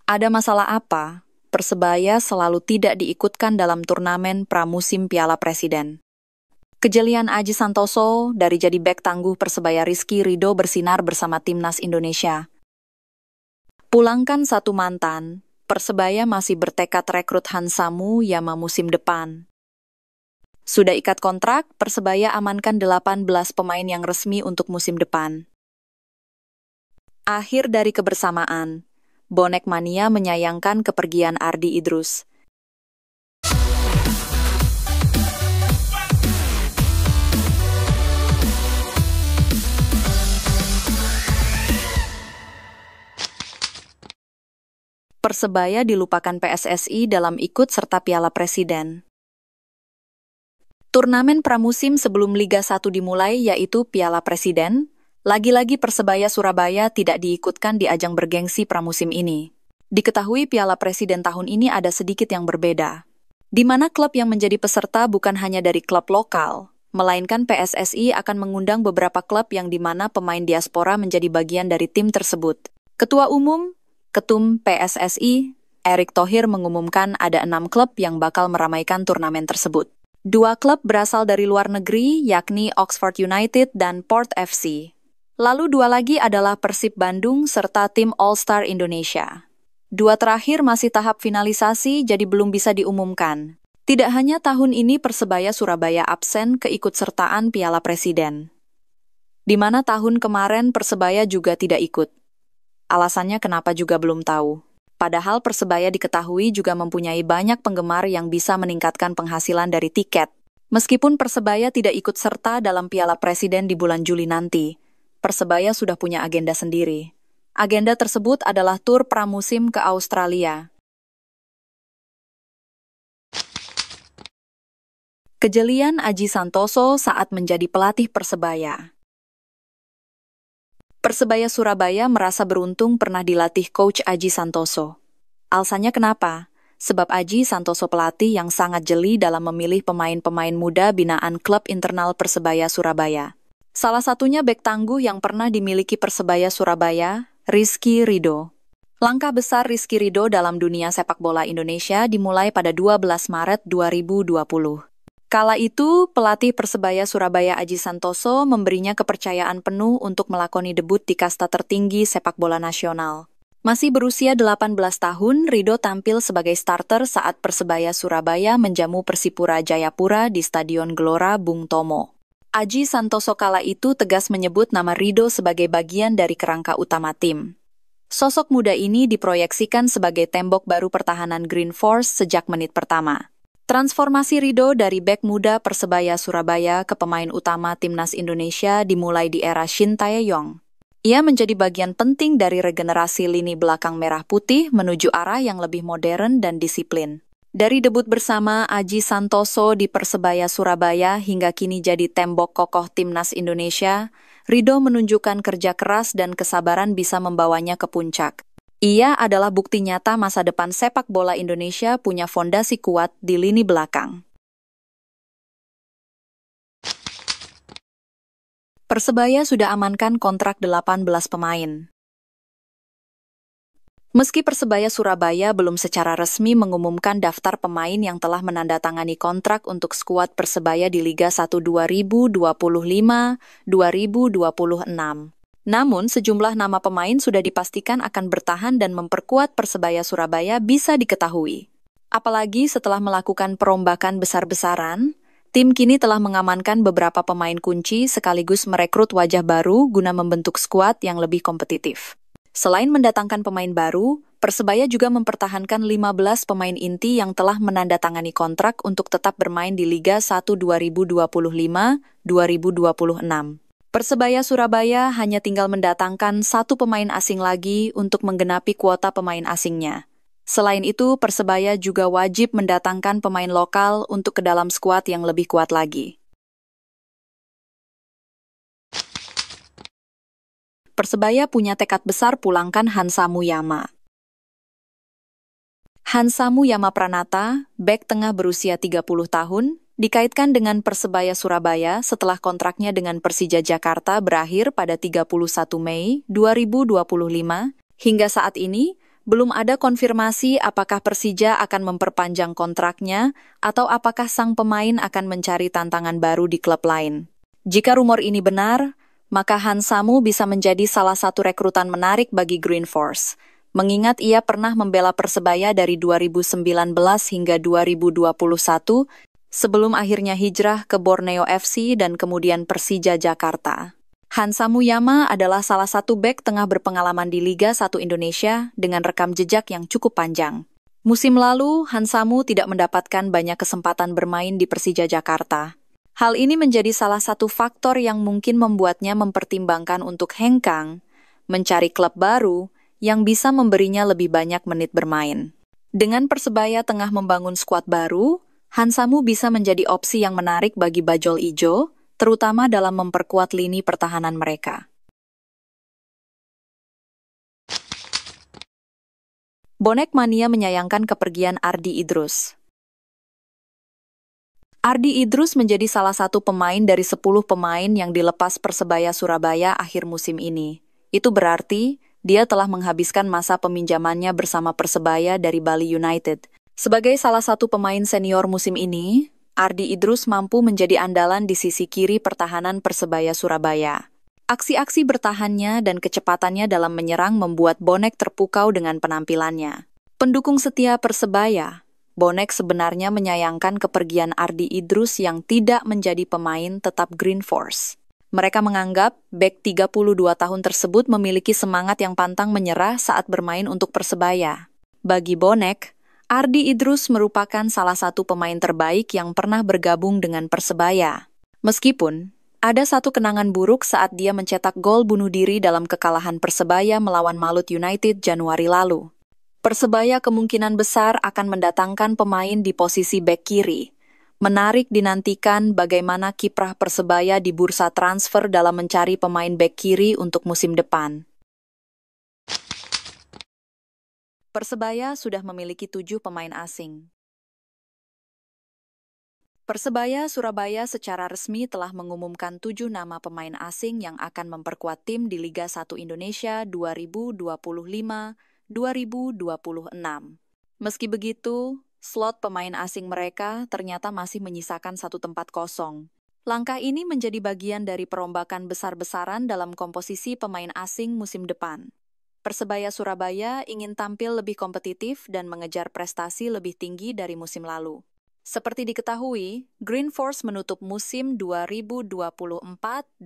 Ada masalah apa? Persebaya selalu tidak diikutkan dalam turnamen pramusim Piala Presiden. Kejelian Aji Santoso dari jadi bek tangguh Persebaya Rizky Ridho bersinar bersama timnas Indonesia. Pulangkan satu mantan, Persebaya masih bertekad rekrut Hansamu Yama musim depan. Sudah ikat kontrak, Persebaya amankan 18 pemain yang resmi untuk musim depan. Akhir dari kebersamaan, Bonek Mania menyayangkan kepergian Ardi Idrus. Persebaya dilupakan PSSI dalam ikut serta Piala Presiden. Turnamen pramusim sebelum Liga 1 dimulai yaitu Piala Presiden, lagi-lagi Persebaya Surabaya tidak diikutkan di ajang bergengsi pramusim ini. Diketahui Piala Presiden tahun ini ada sedikit yang berbeda, di mana klub yang menjadi peserta bukan hanya dari klub lokal, melainkan PSSI akan mengundang beberapa klub yang di mana pemain diaspora menjadi bagian dari tim tersebut. Ketum PSSI, Erick Thohir mengumumkan ada 6 klub yang bakal meramaikan turnamen tersebut. 2 klub berasal dari luar negeri, yakni Oxford United dan Port FC. Lalu 2 lagi adalah Persib Bandung serta tim All-Star Indonesia. 2 terakhir masih tahap finalisasi, jadi belum bisa diumumkan. Tidak hanya tahun ini Persebaya Surabaya absen keikutsertaan Piala Presiden, di mana tahun kemarin Persebaya juga tidak ikut. Alasannya kenapa juga belum tahu. Padahal Persebaya diketahui juga mempunyai banyak penggemar yang bisa meningkatkan penghasilan dari tiket. Meskipun Persebaya tidak ikut serta dalam Piala Presiden di bulan Juli nanti, Persebaya sudah punya agenda sendiri. Agenda tersebut adalah tur pramusim ke Australia. Kejelian Aji Santoso saat menjadi pelatih Persebaya. Persebaya Surabaya merasa beruntung pernah dilatih Coach Aji Santoso. Alasannya kenapa? Sebab Aji Santoso pelatih yang sangat jeli dalam memilih pemain-pemain muda binaan klub internal Persebaya Surabaya. Salah satunya bek tangguh yang pernah dimiliki Persebaya Surabaya, Rizky Ridho. Langkah besar Rizky Ridho dalam dunia sepak bola Indonesia dimulai pada 12 Maret 2020. Kala itu, pelatih Persebaya Surabaya Aji Santoso memberinya kepercayaan penuh untuk melakoni debut di kasta tertinggi sepak bola nasional. Masih berusia 18 tahun, Ridho tampil sebagai starter saat Persebaya Surabaya menjamu Persipura Jayapura di Stadion Gelora Bung Tomo. Aji Santoso kala itu tegas menyebut nama Ridho sebagai bagian dari kerangka utama tim. Sosok muda ini diproyeksikan sebagai tembok baru pertahanan Green Force sejak menit pertama. Transformasi Ridho dari bek muda Persebaya Surabaya ke pemain utama Timnas Indonesia dimulai di era Shin Tae-yong. Ia menjadi bagian penting dari regenerasi lini belakang merah putih menuju arah yang lebih modern dan disiplin. Dari debut bersama Aji Santoso di Persebaya Surabaya hingga kini jadi tembok kokoh Timnas Indonesia, Ridho menunjukkan kerja keras dan kesabaran bisa membawanya ke puncak. Ia adalah bukti nyata masa depan sepak bola Indonesia punya fondasi kuat di lini belakang. Persebaya sudah amankan kontrak 18 pemain. Meski Persebaya Surabaya belum secara resmi mengumumkan daftar pemain yang telah menandatangani kontrak untuk skuad Persebaya di Liga 1 2025-2026. Namun, sejumlah nama pemain sudah dipastikan akan bertahan dan memperkuat Persebaya Surabaya bisa diketahui. Apalagi setelah melakukan perombakan besar-besaran, tim kini telah mengamankan beberapa pemain kunci sekaligus merekrut wajah baru guna membentuk skuad yang lebih kompetitif. Selain mendatangkan pemain baru, Persebaya juga mempertahankan 15 pemain inti yang telah menandatangani kontrak untuk tetap bermain di Liga 1 2025-2026. Persebaya Surabaya hanya tinggal mendatangkan 1 pemain asing lagi untuk menggenapi kuota pemain asingnya. Selain itu, Persebaya juga wajib mendatangkan pemain lokal untuk ke dalam skuad yang lebih kuat lagi. Persebaya punya tekad besar pulangkan Hansamu Yama. Hansamu Yama Pranata, bek tengah berusia 30 tahun, dikaitkan dengan Persebaya Surabaya setelah kontraknya dengan Persija Jakarta berakhir pada 31 Mei 2025. Hingga saat ini, Belum ada konfirmasi apakah Persija akan memperpanjang kontraknya atau apakah sang pemain akan mencari tantangan baru di klub lain. Jika rumor ini benar, maka Hansamu bisa menjadi salah satu rekrutan menarik bagi Green Force, mengingat ia pernah membela Persebaya dari 2019 hingga 2021 sebelum akhirnya hijrah ke Borneo FC dan kemudian Persija Jakarta. Hansamu Yama adalah salah satu bek tengah berpengalaman di Liga 1 Indonesia dengan rekam jejak yang cukup panjang. Musim lalu, Hansamu tidak mendapatkan banyak kesempatan bermain di Persija Jakarta. Hal ini menjadi salah satu faktor yang mungkin membuatnya mempertimbangkan untuk hengkang, mencari klub baru yang bisa memberinya lebih banyak menit bermain. Dengan Persebaya tengah membangun skuad baru, Hansamu bisa menjadi opsi yang menarik bagi Bajul Ijo, terutama dalam memperkuat lini pertahanan mereka. Bonek Mania menyayangkan kepergian Ardi Idrus. Ardi Idrus menjadi salah satu pemain dari 10 pemain yang dilepas Persebaya Surabaya akhir musim ini. Itu berarti dia telah menghabiskan masa peminjamannya bersama Persebaya dari Bali United. Sebagai salah satu pemain senior musim ini, Ardi Idrus mampu menjadi andalan di sisi kiri pertahanan Persebaya Surabaya. Aksi-aksi bertahannya dan kecepatannya dalam menyerang membuat Bonek terpukau dengan penampilannya. Pendukung setia Persebaya, Bonek sebenarnya menyayangkan kepergian Ardi Idrus yang tidak menjadi pemain tetap Green Force. Mereka menganggap bek 32 tahun tersebut memiliki semangat yang pantang menyerah saat bermain untuk Persebaya. Bagi Bonek, Ardi Idrus merupakan salah satu pemain terbaik yang pernah bergabung dengan Persebaya. Meskipun ada satu kenangan buruk saat dia mencetak gol bunuh diri dalam kekalahan Persebaya melawan Malut United Januari lalu. Persebaya kemungkinan besar akan mendatangkan pemain di posisi bek kiri. Menarik dinantikan bagaimana kiprah Persebaya di bursa transfer dalam mencari pemain bek kiri untuk musim depan. Persebaya sudah memiliki 7 pemain asing. Persebaya Surabaya secara resmi telah mengumumkan 7 nama pemain asing yang akan memperkuat tim di Liga 1 Indonesia 2025-2026. Meski begitu, slot pemain asing mereka ternyata masih menyisakan 1 tempat kosong. Langkah ini menjadi bagian dari perombakan besar-besaran dalam komposisi pemain asing musim depan. Persebaya Surabaya ingin tampil lebih kompetitif dan mengejar prestasi lebih tinggi dari musim lalu. Seperti diketahui, Green Force menutup musim 2024-2025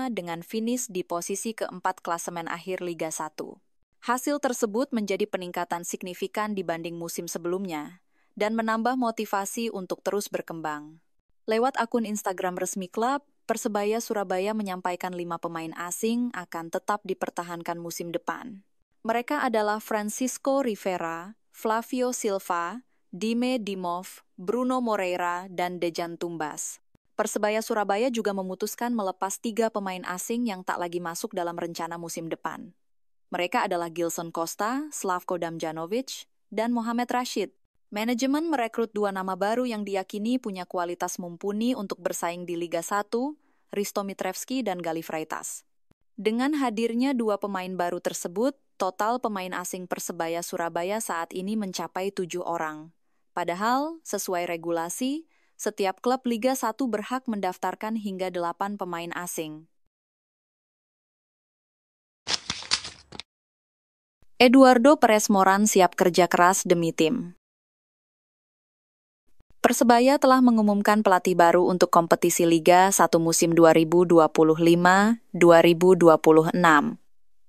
dengan finish di posisi keempat klasemen akhir Liga 1. Hasil tersebut menjadi peningkatan signifikan dibanding musim sebelumnya dan menambah motivasi untuk terus berkembang. Lewat akun Instagram resmi klub, Persebaya Surabaya menyampaikan 5 pemain asing akan tetap dipertahankan musim depan. Mereka adalah Francisco Rivera, Flavio Silva, Dime Dimov, Bruno Moreira, dan Dejan Tumbas. Persebaya Surabaya juga memutuskan melepas 3 pemain asing yang tak lagi masuk dalam rencana musim depan. Mereka adalah Gilson Costa, Slavko Damjanovic, dan Mohamed Rashid. Manajemen merekrut 2 nama baru yang diyakini punya kualitas mumpuni untuk bersaing di Liga 1, Risto Mitrevski dan Gali Freitas. Dengan hadirnya 2 pemain baru tersebut, total pemain asing Persebaya Surabaya saat ini mencapai 7 orang. Padahal, sesuai regulasi, setiap klub Liga 1 berhak mendaftarkan hingga 8 pemain asing. Eduardo Perez Moran siap kerja keras demi tim. Persebaya telah mengumumkan pelatih baru untuk kompetisi Liga 1 musim 2025-2026.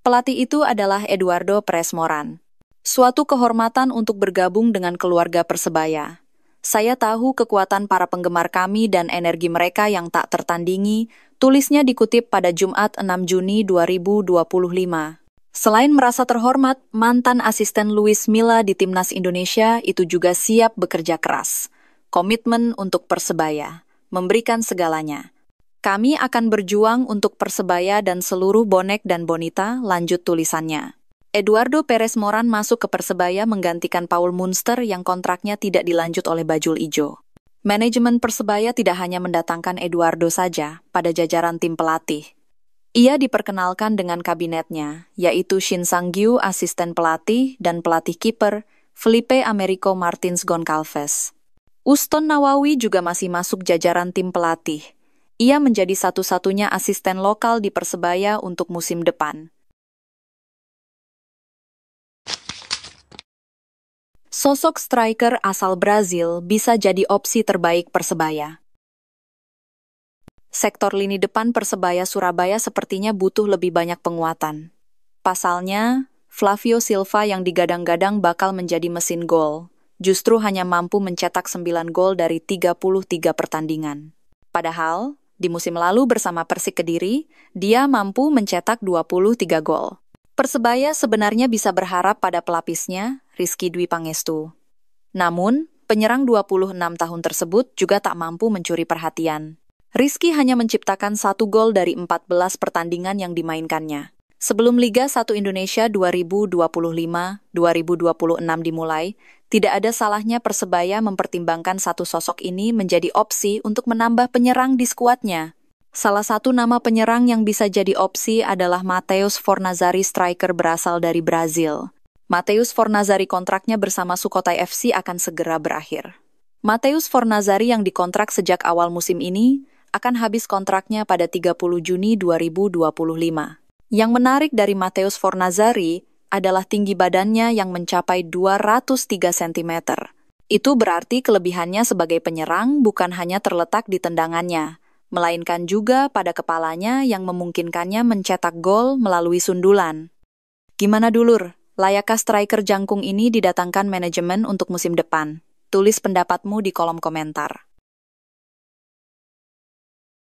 Pelatih itu adalah Eduardo Perez Moran. Suatu kehormatan untuk bergabung dengan keluarga Persebaya. Saya tahu kekuatan para penggemar kami dan energi mereka yang tak tertandingi, tulisnya dikutip pada Jumat 6 Juni 2025. Selain merasa terhormat, mantan asisten Luis Milla di Timnas Indonesia itu juga siap bekerja keras. Komitmen untuk Persebaya, memberikan segalanya. Kami akan berjuang untuk Persebaya dan seluruh bonek dan bonita, lanjut tulisannya. Eduardo Perez Moran masuk ke Persebaya menggantikan Paul Munster yang kontraknya tidak dilanjut oleh Bajul Ijo. Manajemen Persebaya tidak hanya mendatangkan Eduardo saja pada jajaran tim pelatih. Ia diperkenalkan dengan kabinetnya, yaitu Shin Sang-gyu, asisten pelatih, dan pelatih kiper, Felipe Americo Martins Goncalves. Uston Nawawi juga masih masuk jajaran tim pelatih. Ia menjadi satu-satunya asisten lokal di Persebaya untuk musim depan. Sosok striker asal Brazil bisa jadi opsi terbaik Persebaya. Sektor lini depan Persebaya Surabaya sepertinya butuh lebih banyak penguatan. Pasalnya, Flavio Silva yang digadang-gadang bakal menjadi mesin gol, justru hanya mampu mencetak 9 gol dari 33 pertandingan. Padahal, di musim lalu bersama Persik Kediri, dia mampu mencetak 23 gol. Persebaya sebenarnya bisa berharap pada pelapisnya, Rizky Dwi Pangestu. Namun, penyerang 26 tahun tersebut juga tak mampu mencuri perhatian. Rizky hanya menciptakan 1 gol dari 14 pertandingan yang dimainkannya. Sebelum Liga 1 Indonesia 2025-2026 dimulai, tidak ada salahnya Persebaya mempertimbangkan satu sosok ini menjadi opsi untuk menambah penyerang di skuadnya. Salah satu nama penyerang yang bisa jadi opsi adalah Matheus Fornazari, striker berasal dari Brazil. Matheus Fornazari kontraknya bersama Sukhothai FC akan segera berakhir. Matheus Fornazari yang dikontrak sejak awal musim ini akan habis kontraknya pada 30 Juni 2025. Yang menarik dari Matheus Fornazari adalah tinggi badannya yang mencapai 203 cm. Itu berarti kelebihannya sebagai penyerang bukan hanya terletak di tendangannya, melainkan juga pada kepalanya yang memungkinkannya mencetak gol melalui sundulan. Gimana dulur? Layakkah striker jangkung ini didatangkan manajemen untuk musim depan? Tulis pendapatmu di kolom komentar.